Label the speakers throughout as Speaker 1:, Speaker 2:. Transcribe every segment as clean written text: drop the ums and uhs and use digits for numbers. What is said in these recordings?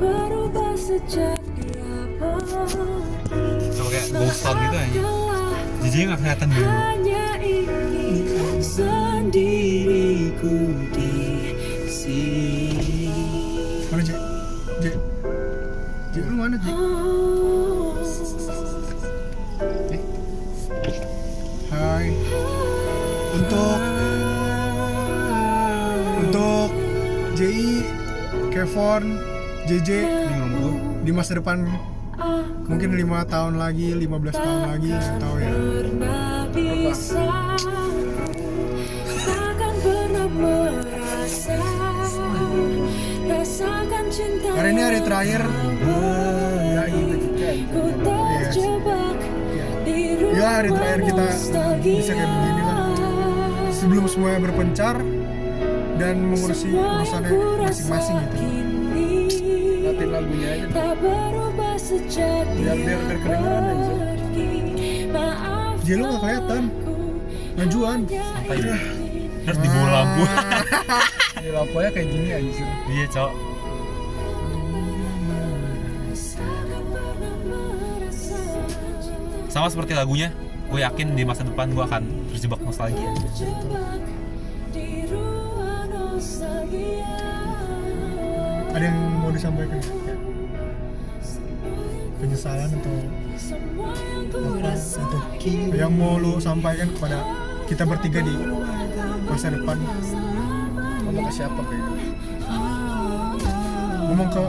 Speaker 1: berubah sejak dia pergi.
Speaker 2: Coba kayak ghost town gitu aja. Jadi nggak kelihatan dulu.
Speaker 1: Hanya ingin sendiriku di sini.
Speaker 3: Mana J? J lu mana J? Hai. Untuk JI, Kevon, JJ
Speaker 2: Ini nomor gua.
Speaker 3: di masa depan mungkin 5 tahun lagi, 15 tahun lagi, nggak tahu ya.
Speaker 1: Pernah bisa, takkan pernah merasa, rasakan cinta.
Speaker 3: Hari ini hari terakhir.
Speaker 4: Ya gitu juga.
Speaker 1: Ku terjebak di ruang
Speaker 3: Ya hari terakhir kita
Speaker 1: nostalgia.
Speaker 3: bisa kayak begini lah. Sebelum semuanya berpencar dan mengurusi urusannya masing-masing gitu.
Speaker 4: Matiin lagunya aja.
Speaker 1: Tak berubah sejak
Speaker 4: Biar kedengeran aja.
Speaker 3: J lu nggak kelihatan. Ngajuan.
Speaker 2: Santai deh. Terus di bawah lampu.
Speaker 4: Ini lampunya kayak gini anjir.
Speaker 2: Iya cok. Sama seperti lagunya, gue yakin di masa depan gue akan terjebak nostalgia.
Speaker 3: Ada yang mau disampaikan? Penyesalan atau apa untuk yang mau lu sampaikan kepada kita bertiga di masa depan?
Speaker 4: Ngomong ke siapa kayak gitu?
Speaker 3: Ngomong ke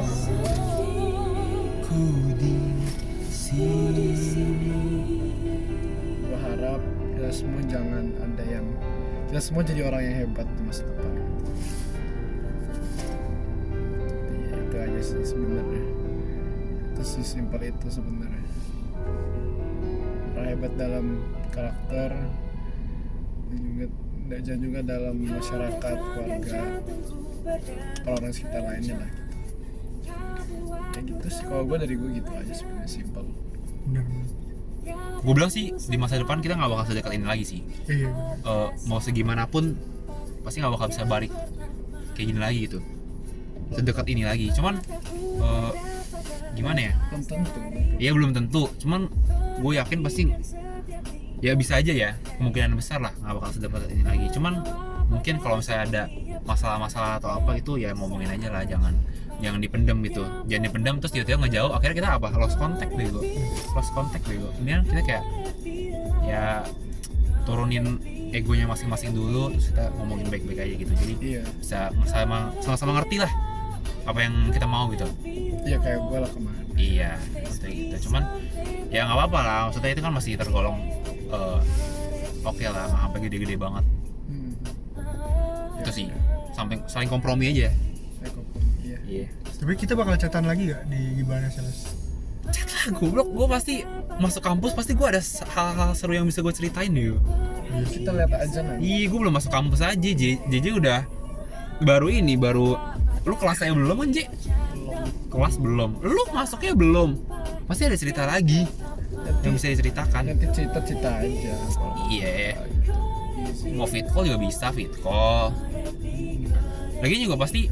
Speaker 4: Gue harap kita semua jangan ada yang, kita semua jadi orang yang hebat di masa depan. Ya, itu aja sih sebenarnya. Itu sih simpel itu sebenarnya. Orang hebat dalam karakter dan juga dalam masyarakat, keluarga, orang sekitar lainnya lah. Ya gitu sih, kalau gue dari gue gitu aja sebenarnya, simpel.
Speaker 3: bener.
Speaker 2: Gue bilang sih di masa depan kita nggak bakal sedekat ini lagi sih.
Speaker 3: Iya.
Speaker 2: Mau segimanapun pasti nggak bakal bisa balik kayak gini lagi gitu. Sedekat ini lagi. Cuman gimana ya?
Speaker 4: Belum tentu.
Speaker 2: Iya belum tentu. Cuman gue yakin pasti ya bisa aja ya, kemungkinan besar lah nggak bakal sedekat ini lagi. Cuman mungkin kalau misalnya ada masalah-masalah atau apa itu ya ngomongin aja lah, jangan dipendam gitu. Jangan dipendam terus tiba-tiba ngejauh, akhirnya kita apa? Lost contact bego. Ini kan kita kayak ya turunin egonya masing-masing dulu, terus kita ngomongin baik-baik aja gitu. Jadi
Speaker 4: Iya.
Speaker 2: bisa sama-sama ngerti lah apa yang kita mau gitu.
Speaker 4: Iya kayak gue lah kemarin.
Speaker 2: Iya, maksudnya gitu. Cuman ya nggak apa-apa lah. Maksudnya itu kan masih tergolong oke lah, nggak sampai gede-gede banget. Itu sih, sampai saling kompromi aja.
Speaker 4: Kayak kok. Iya.
Speaker 2: Iya.
Speaker 3: Tapi kita bakal catatan lagi gak di gimana Sales?
Speaker 2: Chat lah, goblok. Gue pasti masuk kampus pasti gue ada hal-hal seru yang bisa gue ceritain nih.
Speaker 4: Kita lihat aja nanti.
Speaker 2: Iya, gue belum masuk kampus aja. JJ udah baru lu kelas saya belum kan, J? Kelas belum. Lu masuknya belum. Pasti ada cerita lagi yang bisa diceritakan.
Speaker 4: Nanti cerita-cerita aja.
Speaker 2: Iya. Mau fit call juga bisa fit call. Lagi juga pasti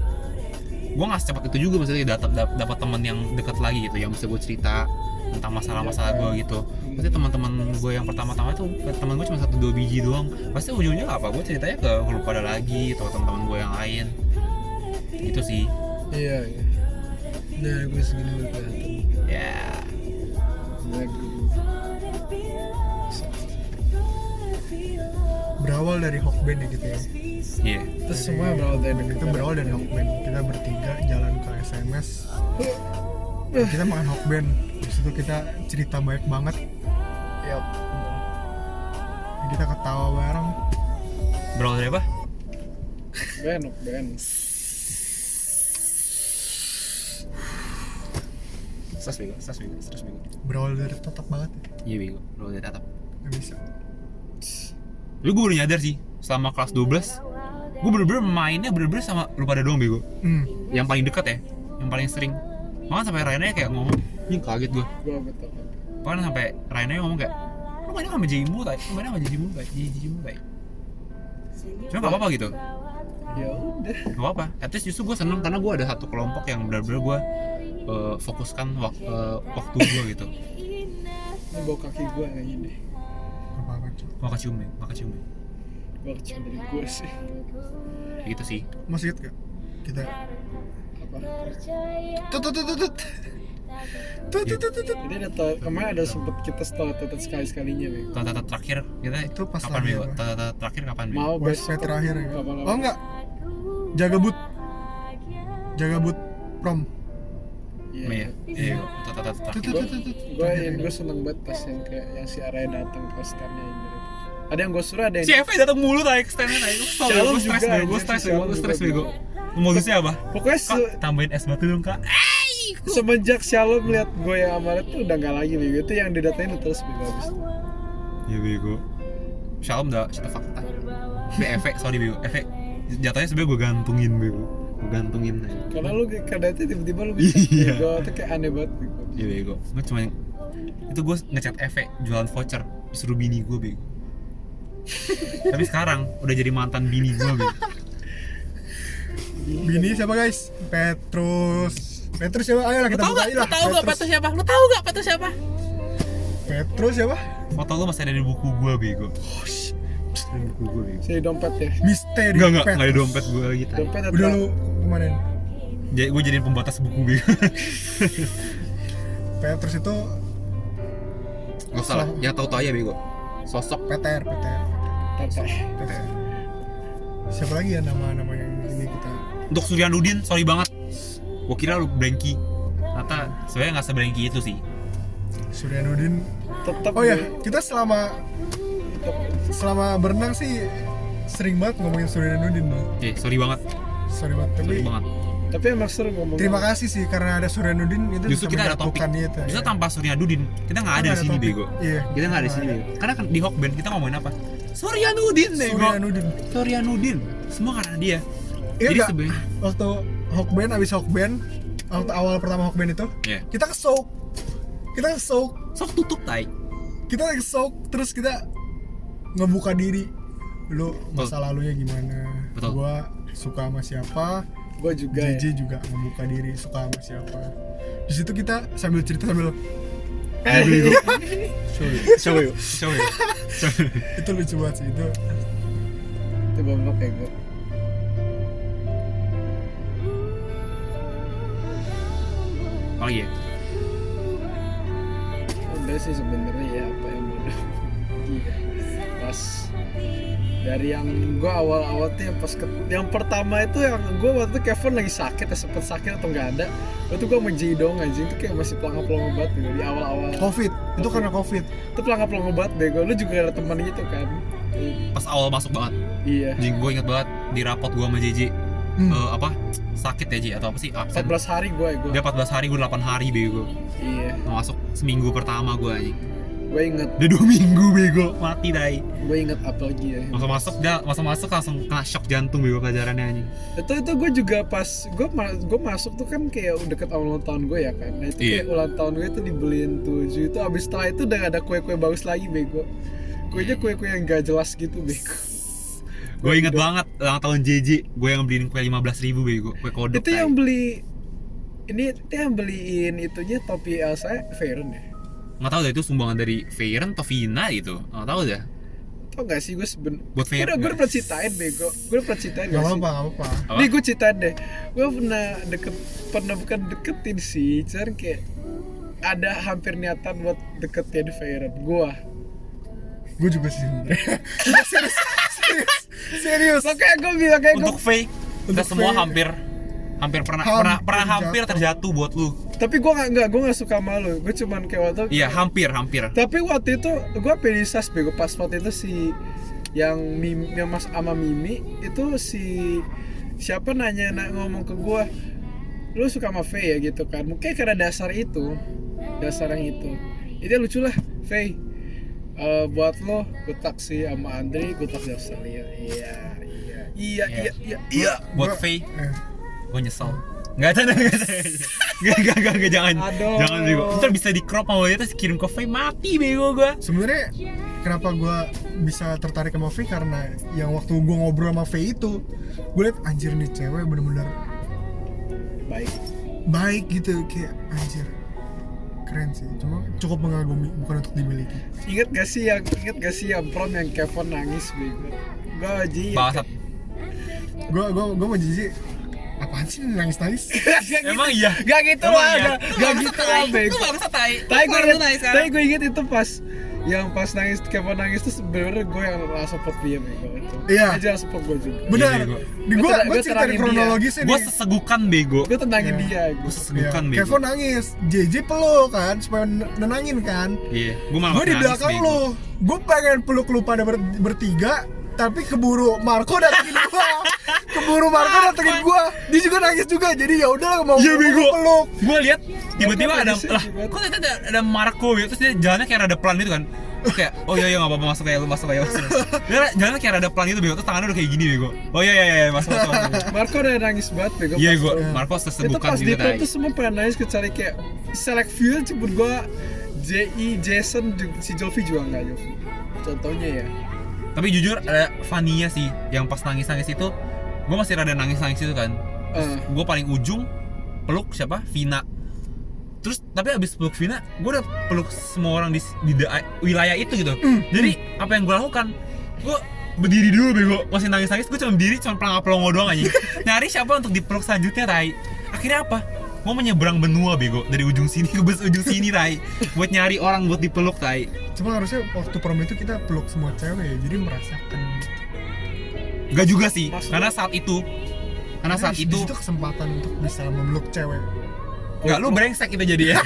Speaker 2: gue nggak secepat itu juga, maksudnya dapat teman yang dekat lagi gitu, yang bisa gue cerita tentang masalah-masalah gue gitu. Pasti teman-teman gue yang pertama-tama itu teman gue cuma 1-2 biji doang. Pasti ujungnya apa? Gue ceritanya ke lu pada lagi atau teman-teman gue yang lain. Gitu sih.
Speaker 4: Iya.
Speaker 3: Nah, gue segini udah kelihatan.
Speaker 2: Ya.
Speaker 3: Berawal dari Hawkband ya gitu ya.
Speaker 2: Iya.
Speaker 4: Terus semua berawal dari
Speaker 3: Itu berawal dari Hawkband. Kita bertiga jalan ke SMS. Kita makan Hawkband. Terus itu kita cerita banyak banget.
Speaker 4: Yap.
Speaker 3: Kita ketawa bareng.
Speaker 2: Berawal dari apa?
Speaker 4: Ben.
Speaker 2: Stres bego.
Speaker 3: Berawal dari tetap banget.
Speaker 2: Iya bego. Berawal dari atap.
Speaker 3: Gak bisa.
Speaker 2: Lu gue baru nyadar sih selama kelas 12 gue bener-bener mainnya sama lu pada doang bego. Yang paling dekat ya, yang paling sering. Makanya sampai Raina kayak ngomong, ini kaget gue.
Speaker 4: Gue betul.
Speaker 2: Makanya sampai Raina ngomong kayak, lu mainnya sama Jimu tadi, lu mainnya sama Jimu tadi. Cuma gak apa-apa gitu.
Speaker 4: Ya udah.
Speaker 2: Gak apa-apa. At least justru gue seneng karena gue ada satu kelompok yang bener-bener gue fokuskan waktu gue gitu.
Speaker 4: Ini bawa kaki gue kayak gini.
Speaker 3: Apa cuy?
Speaker 2: Makasih
Speaker 4: Gue kecil dari gue sih.
Speaker 2: gitu sih.
Speaker 3: Masih inget gak? Kita
Speaker 4: Apa?
Speaker 3: tut.
Speaker 4: Jadi kemarin ada sempet kita setelah tetet sekali-sekalinya Bego.
Speaker 2: Tata terakhir kita
Speaker 3: Itu pas
Speaker 2: kapan
Speaker 3: lagi
Speaker 2: Bego?
Speaker 3: apa?
Speaker 2: Tata terakhir kapan Bego?
Speaker 4: Mau
Speaker 3: WSP
Speaker 4: besok
Speaker 3: terakhir ya?
Speaker 4: kapan-kapan.
Speaker 3: Oh enggak, jaga but prom.
Speaker 2: Iya. Iya. Tata terakhir.
Speaker 4: Gue seneng banget pas yang kayak yang si Araya datang ke standnya ini. Ada yang gue suruh, ada yang
Speaker 2: Si Eve datang mulu naik stand naik.
Speaker 4: Shalom
Speaker 2: Gue stres
Speaker 4: juga,
Speaker 2: Bego, gue
Speaker 4: anjir,
Speaker 2: stres
Speaker 4: si
Speaker 2: Bego,
Speaker 4: Shalom
Speaker 2: gue stres
Speaker 4: juga.
Speaker 2: Bego. Modusnya apa?
Speaker 4: pokoknya
Speaker 2: Kak, tambahin es batu dong kak.
Speaker 4: semenjak Shalom lihat gue yang amaret tuh udah gak lagi Bego. Itu yang didatain terus Bego abis itu.
Speaker 2: Ya Bego. Shalom udah cerita fakta. Eve, sorry Bego. Eve jatuhnya sebenernya gue gantungin Bego. Gue gantungin aja.
Speaker 4: Karena lu kadang itu tiba-tiba lu bisa
Speaker 2: Iya.
Speaker 4: Bego tuh kayak aneh banget Bego.
Speaker 2: Iya Bego. Gue cuma itu gue ngechat Eve jualan voucher disuruh bini gue Bego. Tapi sekarang udah jadi mantan bini gue Bego.
Speaker 3: Bini siapa guys? Petrus siapa? Ayo lah kita bukain lah.
Speaker 2: siapa? Lu tahu gak Petrus siapa?
Speaker 3: Petrus siapa?
Speaker 2: Foto lu masih ada di buku gue Bego. Oh shit. Di buku gue Bego.
Speaker 4: Si dompet ya.
Speaker 3: Misteri.
Speaker 2: Enggak
Speaker 3: Petrus.
Speaker 2: ada dompet gue gitu.
Speaker 4: Dompet atau
Speaker 3: Udah lu kemana?
Speaker 2: Gue jadiin pembatas buku Bego.
Speaker 3: Petrus itu
Speaker 2: Gak salah, yang tahu aja Bego. Sosok
Speaker 3: Peter.
Speaker 4: Tata.
Speaker 3: Siapa lagi ya nama yang ini kita?
Speaker 2: untuk Suryanudin, sorry banget. Gue kira lu Brengki. Ternyata sebenarnya nggak sebrengki itu sih.
Speaker 3: Suryanudin.
Speaker 4: Tetap
Speaker 3: Oh ya, kita selama berenang sih sering banget ngomongin Suryanudin loh.
Speaker 2: Sorry banget.
Speaker 3: Sorry banget. Tapi
Speaker 2: Sorry banget.
Speaker 4: Tapi emang seru ngomong.
Speaker 3: terima kasih sih karena ada Suryanudin itu
Speaker 2: Justru
Speaker 3: bisa
Speaker 2: kita ada topik.
Speaker 3: menyatukan itu.
Speaker 2: Justru
Speaker 3: ya.
Speaker 2: tanpa Suryanudin kita nggak ada di sini
Speaker 3: topik.
Speaker 2: Bego.
Speaker 3: Iya.
Speaker 2: Kita nggak ada di sini Bego. Karena kan di Hokben kita ngomongin apa? Suryanudin Bego.
Speaker 3: Suryanudin.
Speaker 2: Suryanudin. Semua karena dia.
Speaker 3: Iya
Speaker 2: Jadi
Speaker 3: enggak?
Speaker 2: sebenarnya
Speaker 3: Waktu Hokben, abis Hokben, waktu awal pertama Hokben itu,
Speaker 2: Iya.
Speaker 3: kita ke-soak.
Speaker 2: sok tutup tai.
Speaker 3: Kita ke-soak, terus kita ngebuka diri. Lu masa lalunya gimana?
Speaker 2: Betul.
Speaker 3: Gua suka sama siapa?
Speaker 4: Gue juga ya.
Speaker 3: JJ juga membuka diri suka sama siapa. Di situ kita sambil cerita sambil
Speaker 2: Bego.
Speaker 3: show you.
Speaker 2: Show you.
Speaker 3: Itu lucu banget sih itu.
Speaker 4: Itu babak ya gue.
Speaker 2: Oh iya.
Speaker 4: Udah sih sebenarnya ya apa yang mau pas dari yang gue awal-awal tuh yang pas yang pertama itu yang gue waktu itu Kevin lagi sakit ya, sempet sakit atau nggak ada waktu gue sama Ji dong anjing itu kayak masih pelangap-pelangap banget gitu, di awal-awal
Speaker 3: Covid. Itu karena Covid.
Speaker 4: itu pelangap-pelangap banget bego, lu juga ada teman gitu kan.
Speaker 2: Pas awal masuk banget.
Speaker 4: Iya,
Speaker 2: Jing, gue inget banget di rapot gue sama JJ. Apa? Sakit ya Ji atau apa sih? Absen.
Speaker 4: 14 hari gue
Speaker 2: Dia 14 hari, gue 8 hari Bego.
Speaker 4: iya,
Speaker 2: Mau masuk seminggu pertama gue anjing.
Speaker 4: gue inget
Speaker 2: Udah 2 minggu Bego, mati dai.
Speaker 4: apa lagi ya
Speaker 2: Masuk langsung kena shock jantung Bego pelajarannya anjing.
Speaker 4: itu gue juga pas gue masuk tuh kan kayak deket awal ulang tahun gue ya kan. Nah itu
Speaker 2: Iya.
Speaker 4: kayak ulang tahun gue tuh dibeliin 7 itu, abis setelah itu udah gak ada kue-kue bagus lagi bego. Kuenya kue-kue yang gak jelas gitu bego.
Speaker 2: Gue inget banget ulang tahun JJ, gue yang beliin kue 15.000 Bego, kue kodok.
Speaker 4: Itu yang beli ini itu yang beliin itunya topi Elsa Fairen ya.
Speaker 2: Nggak tahu dah itu sumbangan dari Fairen atau Vina gitu. Nggak tahu dah.
Speaker 4: Tau gak sih gue
Speaker 2: Buat Fairen.
Speaker 4: gue udah pernah ceritain bego. Gue udah pernah ceritain
Speaker 3: Gak
Speaker 4: gak sih?
Speaker 3: apa-apa.
Speaker 2: Apa?
Speaker 4: Nih gue ceritain deh. Gue pernah bukan deketin sih, cuman kayak ada hampir niatan buat deketin Fairen.
Speaker 3: Gue juga sih. Serius.
Speaker 4: Makanya gue bilang kayak gue.
Speaker 2: Untuk Faye, kita
Speaker 3: Untuk
Speaker 2: semua
Speaker 3: Faye.
Speaker 2: hampir pernah
Speaker 3: Hampir
Speaker 2: terjatuh buat lu.
Speaker 4: Tapi gue nggak suka malu. Gue cuman kayak waktu.
Speaker 2: Iya, hampir.
Speaker 4: Tapi waktu itu gue pelisas bego pas waktu itu si yang Mas sama Mimi itu si siapa ngomong ke gue, lu suka sama Faye ya gitu kan. Mungkin karena dasar yang itu lucu lah Faye. Buat lo gue taksi sama Andri, gue taksi Australia. Iya.
Speaker 2: Buat Faye,
Speaker 3: Eh,
Speaker 2: gue nyesel. Enggak, jangan.
Speaker 4: Aduh.
Speaker 2: Jangan Bego. Ntar bisa di crop sama dia terus kirim ke Faye, mati Bego gue.
Speaker 3: sebenarnya kenapa gue bisa tertarik sama Faye karena yang waktu gue ngobrol sama Faye itu, gue liat anjir nih cewek bener-bener
Speaker 4: Baik.
Speaker 3: baik gitu, kayak anjir keren sih, cuma cukup mengagumi, bukan untuk dimiliki.
Speaker 4: Ingat gak sih yang prom yang Kevin nangis bego? Gue aja
Speaker 2: Bangsat.
Speaker 3: Gue mau jijik, apaan sih nangis?
Speaker 2: Emang iya.
Speaker 4: Gak gitu
Speaker 2: Emang
Speaker 4: lah,
Speaker 2: iya?
Speaker 4: gak gitu lah bego.
Speaker 2: Lu bangsa tai.
Speaker 4: Tapi gue inget itu pas yang pas nangis Kevin nangis tuh bener-bener gue yang langsung support dia bego itu.
Speaker 3: Iya.
Speaker 4: Dia support gue juga.
Speaker 3: Benar,
Speaker 2: Iya, bego.
Speaker 3: di gue
Speaker 4: Gua
Speaker 3: ceritain
Speaker 4: terangin
Speaker 3: kronologisnya
Speaker 2: Gue
Speaker 3: nih.
Speaker 2: sesegukan bego.
Speaker 4: Gue tenangin
Speaker 3: Iya.
Speaker 4: dia.
Speaker 2: Gue sesegukan bego.
Speaker 3: Kevin nangis, JJ peluk kan supaya nenangin kan.
Speaker 2: Iya, gue malah
Speaker 3: Gue di
Speaker 2: nangis,
Speaker 3: belakang
Speaker 2: bego.
Speaker 3: lo, gue pengen peluk lu pada bertiga, tapi keburu Marco datengin gua. Dia juga nangis juga, jadi ya udah mau
Speaker 2: Iya, bego.
Speaker 3: peluk.
Speaker 2: Gue lihat tiba-tiba
Speaker 4: Marco
Speaker 2: ada
Speaker 4: nangisnya
Speaker 2: lah,
Speaker 4: gimana?
Speaker 2: kok ternyata ada Marco ya, terus dia jalannya kayak ada plan gitu kan. Terus kayak, oh iya nggak apa-apa, masuk kayak lu masuk kayak. Dia jalannya kayak ada plan gitu bego, terus tangannya udah kayak gini bego. Oh iya masuk.
Speaker 4: Marco udah nangis banget bego.
Speaker 2: Iya
Speaker 4: pas
Speaker 2: gue,
Speaker 4: itu.
Speaker 2: Marco
Speaker 4: Itu
Speaker 2: sesegukan
Speaker 4: pas di
Speaker 2: gitu
Speaker 4: prom
Speaker 2: tai.
Speaker 4: tuh semua pada nangis kecuali kayak select view jemput gue Jason, si Jovi juga nggak Jovi. Contohnya ya.
Speaker 2: Tapi jujur ada funny-nya sih, yang pas nangis-nangis itu, gue masih rada nangis-nangis itu kan. Gue paling ujung peluk siapa? Vina. Terus tapi abis peluk Vina, gue udah peluk semua orang di wilayah itu gitu. Jadi apa yang gue lakukan? Gue berdiri dulu bego, masih nangis-nangis, gue cuma berdiri, cuma pelongo doang aja. Nyari siapa untuk dipeluk selanjutnya tai. Akhirnya apa? Gue menyeberang benua bego, dari ujung sini ke ujung sini tai, buat nyari orang buat dipeluk tai.
Speaker 3: Cuma harusnya waktu prom itu kita peluk semua cewek ya, jadi merasakan.
Speaker 2: Gak juga sih,
Speaker 4: Maksudnya?
Speaker 2: karena saat itu
Speaker 3: Di situ kesempatan untuk bisa memeluk cewek.
Speaker 2: Enggak, lu brengsek itu jadi ya.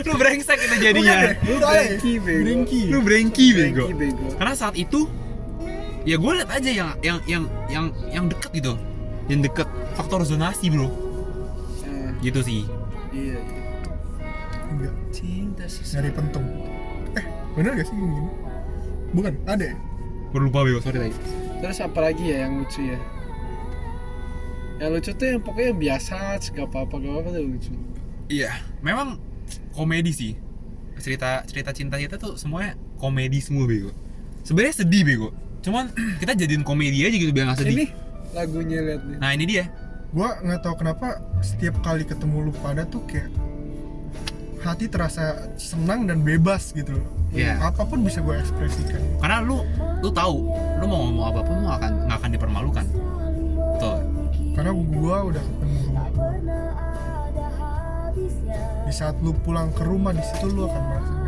Speaker 2: Lu brengsek itu jadinya.
Speaker 3: Bukan deh,
Speaker 4: Lu
Speaker 3: salah ya?
Speaker 4: brengki, bego.
Speaker 3: Brengki.
Speaker 2: Lu brengki bego.
Speaker 4: Brengki, bego.
Speaker 2: Karena saat itu ya gue liat aja yang deket gitu. Yang deket, faktor zonasi bro. Gitu sih.
Speaker 4: Iya.
Speaker 3: Enggak,
Speaker 4: Cinta sih.
Speaker 3: nyari pentung. Bener gak sih gini? Bukan, ada ya?
Speaker 2: Gue lupa bego, sorry tadi.
Speaker 4: Terus apa lagi ya yang lucu ya? Yang lucu tuh yang pokoknya yang biasa, gak apa-apa tuh lucu.
Speaker 2: Iya, memang komedi sih. Cerita cinta kita tuh semuanya komedi semua bego. Sebenarnya sedih bego. Cuman kita jadiin komedi aja gitu biar nggak sedih.
Speaker 4: Ini lagunya lihat nih.
Speaker 2: Nah ini dia.
Speaker 3: Gua nggak tahu kenapa setiap kali ketemu lu pada tuh kayak hati terasa senang dan bebas gitu loh.
Speaker 2: Iya.
Speaker 3: Apapun bisa gue ekspresikan.
Speaker 2: Karena lu tahu, lu mau ngomong apapun lu nggak akan dipermalukan. Tuh.
Speaker 3: Karena gua udah ketemu rumah gua. Di saat lu pulang ke rumah, di situ lu akan merasakan.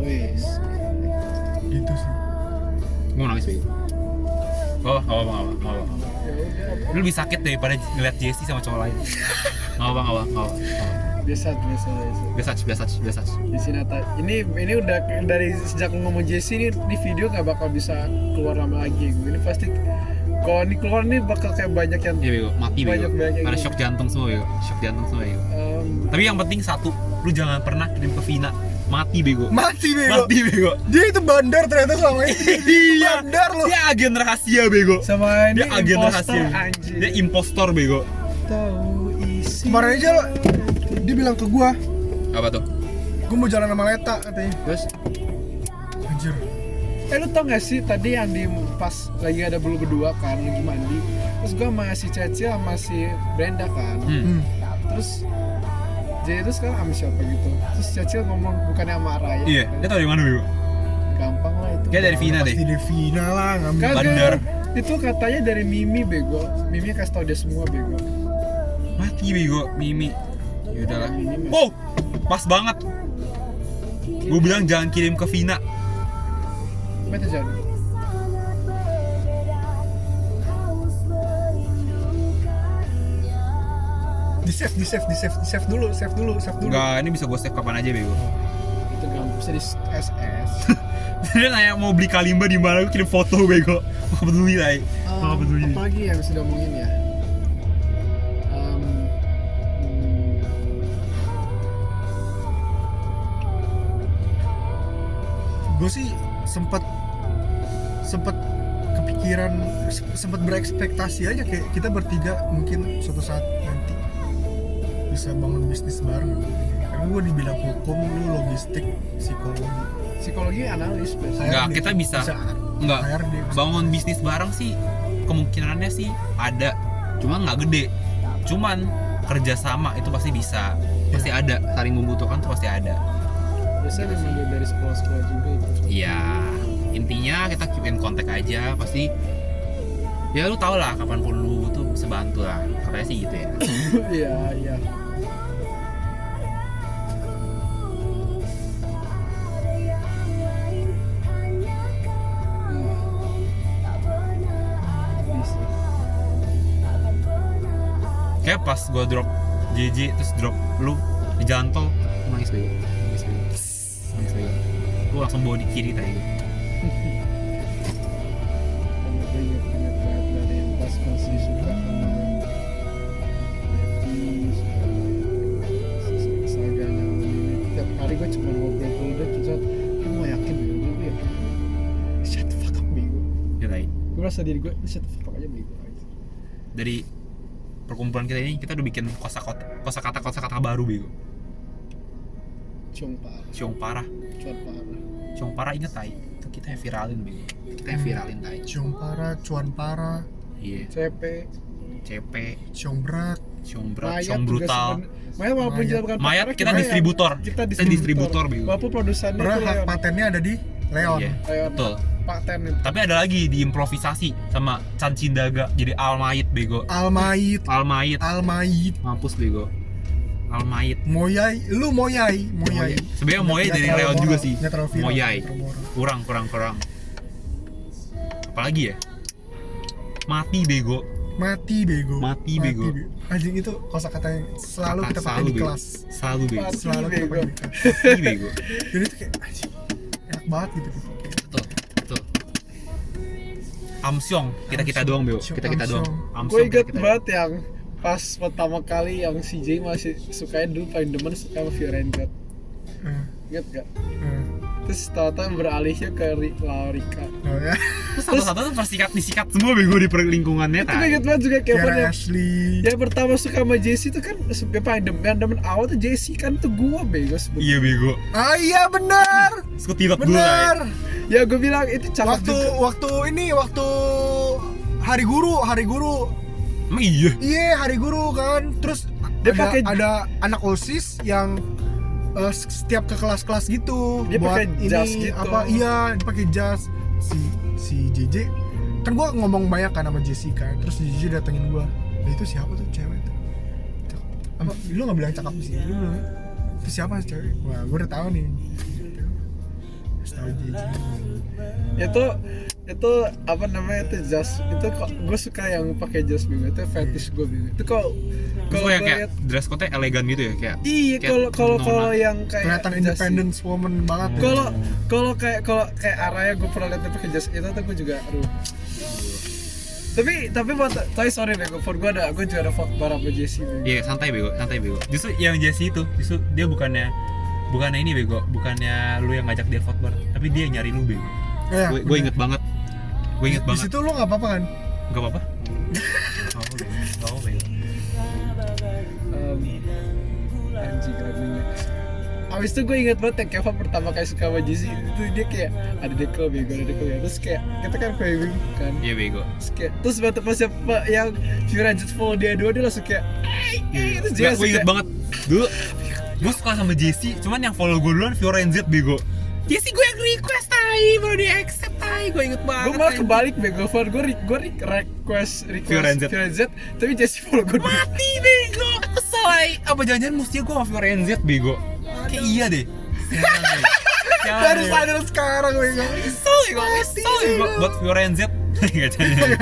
Speaker 4: Wes.
Speaker 3: Gitu sih.
Speaker 2: Gue mau nangis bego. Oh, nggak apa.
Speaker 4: Ya udah.
Speaker 2: Lu lebih sakit daripada ngeliat Jessie sama cowok lain. Nggak apa.
Speaker 4: Biasa.
Speaker 2: Biasa.
Speaker 4: Di sini ini udah dari sejak ngomong Jesse ini di video nggak bakal bisa keluar lama lagi. Ini pasti kalau ini keluar nih bakal kayak banyak yang
Speaker 2: Iya bego, mati bego.
Speaker 4: Banyak
Speaker 2: Ada
Speaker 4: gitu.
Speaker 2: shock jantung semua bego. Tapi yang penting satu, lu jangan pernah kirim ke Vina. Mati bego.
Speaker 3: Mati bego. Dia itu bandar ternyata selama ini.
Speaker 2: Iya.
Speaker 3: Bandar loh.
Speaker 2: Dia agen rahasia bego.
Speaker 4: sama ini
Speaker 2: Dia agen
Speaker 4: impostor,
Speaker 2: rahasia.
Speaker 4: anjing.
Speaker 2: Dia impostor bego.
Speaker 4: Tahu isi.
Speaker 3: Kemarin aja lo, dia bilang ke gua,
Speaker 2: Apa tuh?
Speaker 3: gua mau jalan sama Leta katanya.
Speaker 2: Terus?
Speaker 3: Anjir.
Speaker 4: Lu tau gak sih tadi yang di pas lagi ada bulu berdua kan lagi mandi, terus gua sama si Cecil sama si Brenda kan, terus jadi itu sekarang sama siapa gitu, terus Cecil ngomong bukannya sama Raya.
Speaker 2: Iya, dia tau dari mana bego?
Speaker 4: Gampang lah itu.
Speaker 2: Kayak dari Vina deh.
Speaker 3: Pasti dari Vina lah ngambil.
Speaker 4: Kagak.
Speaker 2: Bandar.
Speaker 4: Itu katanya dari Mimi bego. Mimi kasih tau dia semua bego.
Speaker 2: Mati bego, Mimi. Yaudahlah.
Speaker 4: Mimi.
Speaker 2: Oh, pas banget. Gue bilang jangan kirim ke Vina.
Speaker 4: Apa itu jadi?
Speaker 3: Di save dulu.
Speaker 2: Enggak, ini bisa gue save kapan aja bego.
Speaker 4: Itu gampang bisa di SS.
Speaker 2: Dia nanya mau beli kalimba di mana, gue kirim foto bego. Gak peduli lah. Gak peduli.
Speaker 4: Apa lagi yang bisa diomongin ya?
Speaker 3: Gue sih sempat kepikiran, sempat berekspektasi aja kayak kita bertiga mungkin suatu saat nanti bisa bangun bisnis bareng. Karena gue di bidang hukum, lu logistik,
Speaker 4: Psikologi analis biasanya.
Speaker 2: Enggak, kita bisa. Enggak,
Speaker 3: HRD.
Speaker 2: bangun bisnis bareng sih kemungkinannya sih ada, cuma nggak gede. Cuman kerja sama itu pasti bisa, pasti ada, saling membutuhkan tuh pasti ada.
Speaker 4: Biasanya memang dari sekolah-sekolah juga itu.
Speaker 2: Iya, intinya kita keep in contact aja, pasti ya lu tau lah kapanpun lu tuh bisa bantu lah, katanya sih gitu ya.
Speaker 4: Iya, iya. Bisa.
Speaker 2: Kayak pas gua drop JJ terus drop lu di jalan tol, nangis bego, nangis bego. Gua langsung bawa di kiri tadi.
Speaker 4: Gue inget banget dari yang pas masih suka sama Devi, saganya ini. Tiap hari gue cuma ngobrol-ngobrol dan terus gue mau yakin bego, gue yakin. Shut the fuck up bego.
Speaker 2: Ya tadi.
Speaker 4: Gue merasa diri gue shut the fuck up aja bego.
Speaker 2: Dari perkumpulan kita ini kita udah bikin kosakata baru bego.
Speaker 4: Ciong parah,
Speaker 2: Ciong parah.
Speaker 4: cuan parah.
Speaker 2: Ciong parah inget tai. Itu kita yang viralin bego. Kita yang viralin tai.
Speaker 3: Ciong para, cuan para,
Speaker 2: Iya.
Speaker 4: CP,
Speaker 2: CP,
Speaker 3: ciong berat.
Speaker 2: ciong berat,
Speaker 4: Mayat
Speaker 2: ciong
Speaker 4: juga
Speaker 2: brutal.
Speaker 4: Mayat walaupun
Speaker 3: Mayat.
Speaker 4: kita bukan
Speaker 2: Mayat
Speaker 4: partner,
Speaker 2: kita distributor.
Speaker 4: Kita
Speaker 2: Kita distributor bego.
Speaker 4: Walaupun produsennya
Speaker 3: Berat
Speaker 4: itu
Speaker 3: hak
Speaker 4: Leon.
Speaker 3: patennya ada di Leon.
Speaker 2: Iya.
Speaker 4: Leon.
Speaker 2: Betul.
Speaker 4: Paten itu.
Speaker 2: Tapi ada lagi diimprovisasi sama Chan Cindaga jadi Almayit bego.
Speaker 3: Almayit,
Speaker 2: Almayit.
Speaker 3: Almayit,
Speaker 2: Mampus bego. Almayit.
Speaker 3: Moyai, lu Moyai, Moyai.
Speaker 2: Sebenarnya Moyai
Speaker 3: Nggak
Speaker 2: dari
Speaker 3: terlalu
Speaker 2: Leon
Speaker 3: moral,
Speaker 2: juga sih.
Speaker 3: nggak terlalu viral,
Speaker 2: Moyai.
Speaker 3: nggak terlalu moral.
Speaker 2: Kurang. Apalagi ya? Mati bego.
Speaker 3: Mati bego.
Speaker 2: Mati, bego.
Speaker 3: Anjing itu kosakata yang selalu kita pakai di
Speaker 2: bego.
Speaker 3: kelas.
Speaker 2: Selalu bego.
Speaker 4: Mati.
Speaker 3: Selalu kita
Speaker 4: Bego.
Speaker 3: pakai di kelas.
Speaker 2: Mati bego.
Speaker 3: Jadi itu kayak anjing enak banget gitu dipakai.
Speaker 2: Betul. Amsyong, kita doang bego.
Speaker 3: Amsyong,
Speaker 2: Kita doang.
Speaker 3: Amsyong.
Speaker 2: Amsyong,
Speaker 4: Gue inget
Speaker 2: kita doang.
Speaker 4: banget yang pas pertama kali yang si Jay masih sukain dulu paling demen suka sama Fiorenzo.
Speaker 3: Eh,
Speaker 4: Ingat gak?
Speaker 3: eh.
Speaker 4: Terus tau-tau beralihnya ke Laurika.
Speaker 3: Oh ya.
Speaker 2: Terus satu-satu tuh disikat semua bego di lingkungannya.
Speaker 4: Itu gue inget banget juga Kevin
Speaker 3: Kiara
Speaker 4: yang
Speaker 3: Ashley.
Speaker 4: yang pertama suka sama Jesse itu kan sebenarnya paling demen awal tuh Jesse kan tuh gua bego sebetulnya.
Speaker 2: Iya bego.
Speaker 3: Ah iya benar.
Speaker 2: Skutilot gue.
Speaker 3: Benar.
Speaker 4: Ya gue bilang itu cakep juga.
Speaker 3: Waktu hari guru.
Speaker 2: Emang iya.
Speaker 3: Iya, hari guru kan. Terus
Speaker 4: Dia pakai-
Speaker 3: ada anak OSIS yang setiap ke kelas-kelas gitu.
Speaker 4: Dia
Speaker 3: buat
Speaker 4: pakai jas gitu.
Speaker 3: Iya, dia pakai jas. Si JJ kan gua ngomong banyak kan sama Jessica. Terus si JJ datengin gua. Nah, itu siapa tuh cewek tuh? Apa lu enggak bilang cakep sih? Lu bilang, itu siapa sih cewek? Wah, gua udah tahu nih. Terus tahu JJ.
Speaker 4: Itu apa namanya itu jas itu kok gue suka yang pakai jas bego itu fetish gue bego itu kok
Speaker 2: Terus
Speaker 4: kalau
Speaker 2: yang
Speaker 4: gue
Speaker 2: kayak
Speaker 4: liat
Speaker 2: dress code-nya elegan gitu ya kayak.
Speaker 4: iya
Speaker 2: kayak
Speaker 4: kalau
Speaker 2: nona.
Speaker 4: yang kayak
Speaker 3: Kelihatan
Speaker 4: jas
Speaker 3: independence woman banget. ya.
Speaker 4: kalau kayak Araya gue pernah lihat dia pakai jas itu tuh gue juga aduh tapi sorry bego for gue juga ada foto barang sama Jesse bego.
Speaker 2: Iya, santai bego. Justru yang Jesse itu, justru dia bukannya ini bego, bukannya lu yang ngajak dia vote bar, tapi dia yang nyari lu bego.
Speaker 3: Iya,
Speaker 2: Gue inget banget.
Speaker 3: Di situ lu nggak apa-apa kan?
Speaker 2: Gak apa-apa. Gak apa-apa bego.
Speaker 4: Anjing lagunya. Abis itu gue inget banget yang Kevin pertama kali suka sama Jesse itu dia kayak ada dekel bego terus kayak kita kan craving kan
Speaker 2: Iya bego.
Speaker 4: terus waktu pas yang Fiorenzo follow dia langsung kayak terus dia
Speaker 2: Gue inget banget. Dulu gue suka sama Jesse, cuman yang follow gue duluan Fiorenzo bego. Jesse gue yang request tai, baru dia accept tai. Gue inget banget.
Speaker 4: gue malah kebalik bego gue request
Speaker 2: Fiorenzo.
Speaker 4: tapi Jesse follow gue dulu.
Speaker 2: Mati bego. Kesel. Apa jangan-jangan mesti gue sama Fiorenzo bego. Kayak iya deh.
Speaker 3: Baru sadar sekarang bego.
Speaker 2: Kesel bego. Buat Fiorenzo. Gak jadi.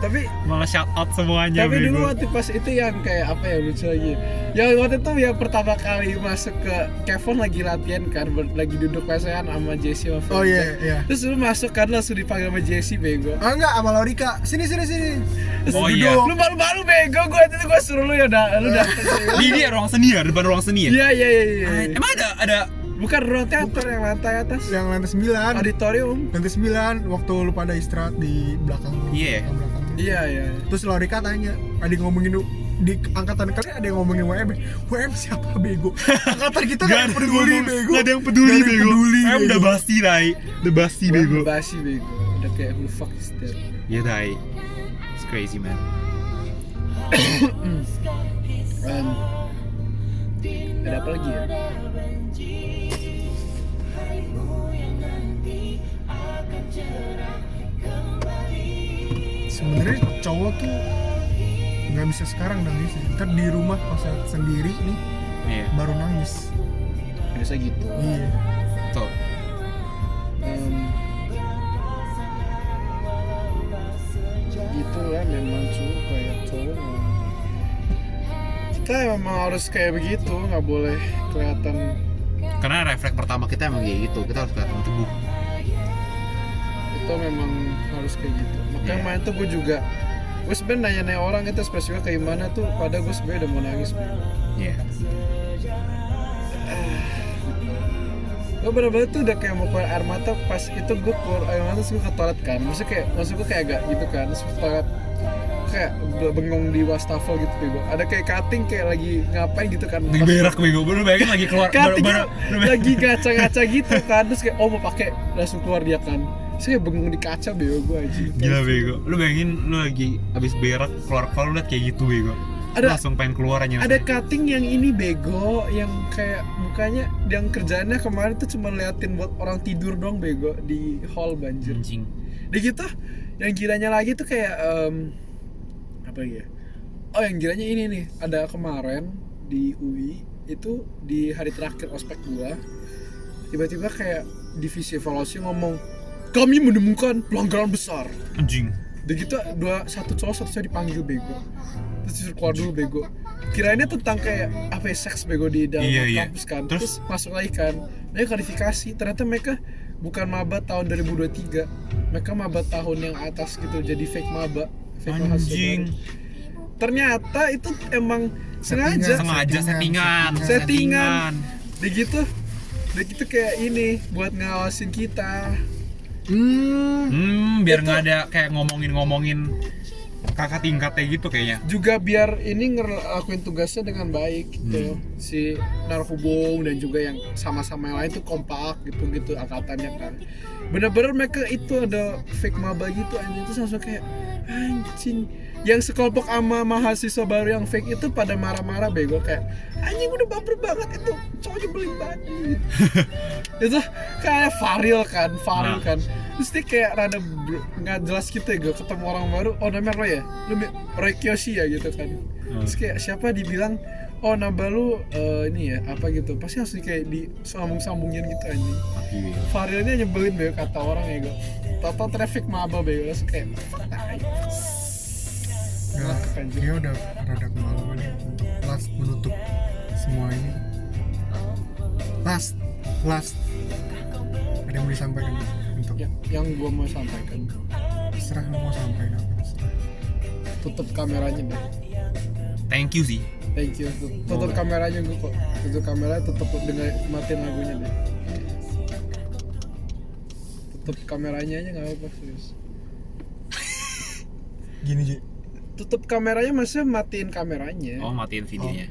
Speaker 4: tapi
Speaker 2: Malah shout out semuanya
Speaker 4: tapi dulu
Speaker 2: bego.
Speaker 4: waktu pas itu yang kayak apa ya lucu lagi yang waktu itu yang pertama kali masuk ke Kevin lagi latihan kan lagi duduk lesehan sama Jesse sama
Speaker 3: Oh
Speaker 4: Fiorenzo.
Speaker 3: iya.
Speaker 4: Terus lu masuk kan langsung dipanggil sama Jesse bego.
Speaker 3: Ah enggak, sama Laurika. Sini.
Speaker 4: Terus
Speaker 2: Oh,
Speaker 4: duduk.
Speaker 2: iya.
Speaker 4: Lu malu-malu bego gue itu gue suruh lu ya lu datang.
Speaker 2: Di dia ruang seni ya, depan ruang seni ya.
Speaker 4: Iya.
Speaker 2: Emang ada
Speaker 4: Bukan ruang teater yang lantai atas.
Speaker 3: Yang lantai 9.
Speaker 4: Auditorium.
Speaker 3: Lantai 9 waktu lu pada istirahat di belakang.
Speaker 2: Iya.
Speaker 3: Belakang.
Speaker 4: Iya.
Speaker 3: Terus Laurika tanya, ada yang ngomongin di angkatan kalian ada yang ngomongin WM siapa bego? Angkatan kita
Speaker 2: Gak
Speaker 3: gak
Speaker 2: ada
Speaker 3: peduli
Speaker 2: ngomong,
Speaker 3: bego.
Speaker 2: gak ada yang peduli
Speaker 3: Gak ada yang
Speaker 2: bego.
Speaker 3: peduli,
Speaker 2: Em
Speaker 3: bego.
Speaker 2: udah basi Rai, udah basi bego.
Speaker 4: Basi bego. Udah kayak who the fuck is that?
Speaker 2: Ya Rai, it's crazy man.
Speaker 4: Dan ada apa lagi ya?
Speaker 3: Sebenarnya cowok tuh nggak bisa sekarang nangis, ntar di rumah pas sendiri nih
Speaker 2: Iya.
Speaker 3: baru nangis.
Speaker 4: Biasa gitu.
Speaker 3: Iya.
Speaker 2: Tuh.
Speaker 4: Gitu ya, memang kayak cowok kita memang harus kayak begitu, nggak boleh kelihatan.
Speaker 2: Karena refleks pertama kita emang kayak gitu, kita harus kelihatan teguh.
Speaker 4: Itu memang harus kayak gitu. Makanya
Speaker 2: Iya.
Speaker 4: kemarin tuh gue sebenernya nanya orang itu ekspresinya kayak gimana tuh, pada gue sebenernya udah mau nangis.
Speaker 2: Iya.
Speaker 4: Gue bener-bener tuh udah kayak mau keluar air mata. Pas itu gue keluar air mata terus gue ke toilet kan. Maksud gue kayak agak gitu kan. Terus ke toilet kayak bengong di wastafel gitu bego. Ada kayak cutting kayak lagi ngapain gitu kan.
Speaker 2: Lagi berak bego, lu bayangin lagi keluar
Speaker 4: Cutting
Speaker 2: baru-
Speaker 4: lagi ngaca-ngaca gitu kan. Terus kayak mau pakai langsung keluar dia kan. Terus kayak bengong di kaca bego gue aja.
Speaker 2: Gila bego. Lu bayangin lu lagi abis berak keluar lu liat kayak gitu bego. Lu
Speaker 4: Ada-
Speaker 2: langsung pengen keluar aja.
Speaker 4: Ada cutting yang ini bego, yang kayak mukanya yang kerjaannya kemarin tuh cuma liatin buat orang tidur dong bego di hall banjir.
Speaker 2: anjing.
Speaker 4: Dia gitu, yang kiranya lagi tuh kayak apa ya? Oh yang kiranya ini nih, ada kemarin di UI itu di hari terakhir ospek gua, tiba-tiba kayak divisi evaluasi ngomong kami menemukan pelanggaran besar.
Speaker 2: Anjing.
Speaker 4: Udah gitu satu cowok satu cewek dipanggil bego, terus disuruh keluar dulu bego. Kirainnya tentang kayak apa ya, seks bego di dalam
Speaker 2: Iya.
Speaker 4: kampus kan.
Speaker 2: Terus?
Speaker 4: Terus masuk lagi kan, mereka klarifikasi ternyata mereka bukan maba tahun 2023, mereka maba tahun yang atas gitu, jadi fake maba, fake mahasiswa
Speaker 2: Anjing.
Speaker 4: baru. Ternyata itu emang sengaja settingan. Dia gitu kayak ini buat ngawasin kita.
Speaker 2: Biar nggak ada kayak ngomongin kakak tingkatnya gitu kayaknya.
Speaker 4: Juga biar ini ngelakuin tugasnya dengan baik gitu. Si narhubung dan juga yang sama-sama yang lain tuh kompak gitu angkatannya kan. Bener-bener mereka itu ada fake maba gitu anjing, itu langsung kayak anjing. Yang sekelompok sama mahasiswa baru yang fake itu pada marah-marah bego kayak anjing udah baper banget itu cowok nyebelin banget gitu. Itu kayak Faril kan. Terus dia kayak rada nggak jelas gitu ya, gue ketemu orang baru, oh namanya Roy ya, Roy Kiyoshi ya gitu kan. Terus kayak siapa dibilang, oh nambah lu ini ya apa gitu, pasti harus kayak disambung-sambungin gitu anjing. Farilnya nyebelin bego kata orang ya gue. Total traffic maba bego, terus kayak
Speaker 3: Dia udah rada kemalaman ya untuk last menutup semua ini. Last ada yang mau disampaikan untuk
Speaker 4: yang gue mau sampaikan,
Speaker 3: terserah lu mau sampaikan apa, terserah.
Speaker 4: tutup kameranya deh.
Speaker 2: Thank you sih.
Speaker 4: Thank you. Tutup kameranya gue kok. Tutup kamera, tutup dengan matiin lagunya deh. Tutup kameranya aja nggak apa-apa serius.
Speaker 3: Gini Ji,
Speaker 4: Tutup kameranya maksudnya matiin kameranya.
Speaker 2: Oh, matiin videonya.